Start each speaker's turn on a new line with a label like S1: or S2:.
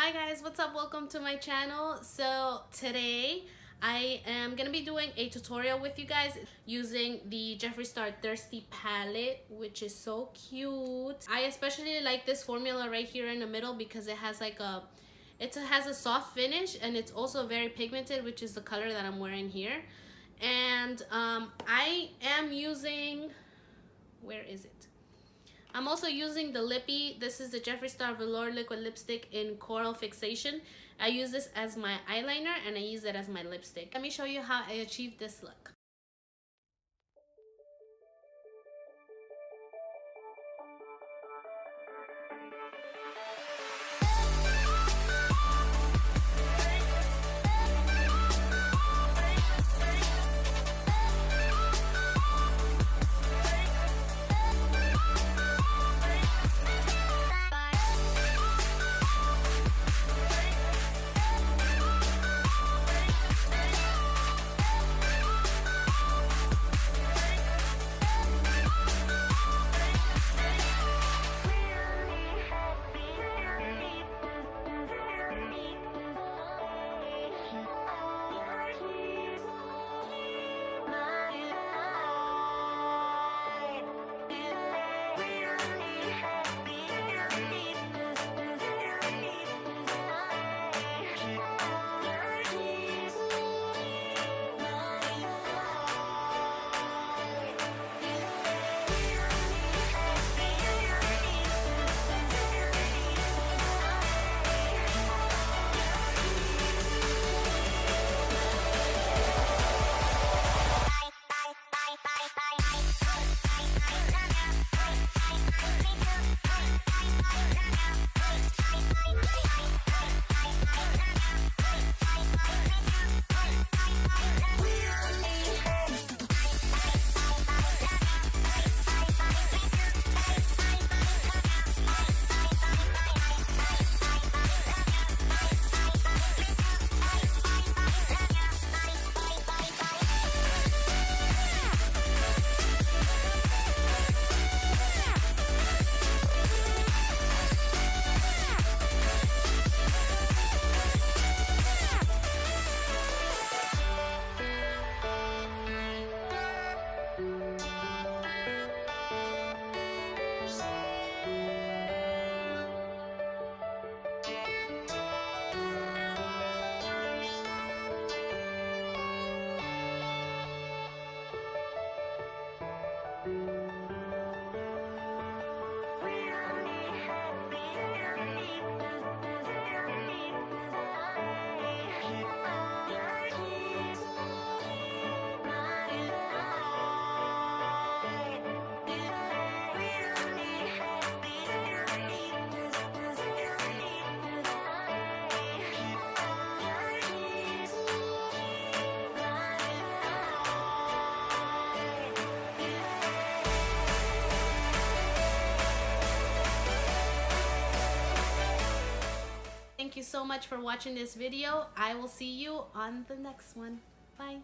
S1: Hi guys, what's up? Welcome to my channel. So today I am gonna be doing a tutorial with you guys using the Jeffree Star Thirsty palette, which is so cute. I especially like this formula right here in the middle because it has like it has a soft finish and it's also very pigmented, which is the color that I'm wearing here. And I am using, where is it? I'm also using the Lippy. This is the Jeffree Star Velour Liquid Lipstick in Coral Fixation. I use this as my eyeliner and I use it as my lipstick. Let me show you how I achieved this look. Thank you so much for watching this video. I will see you on the next one. Bye.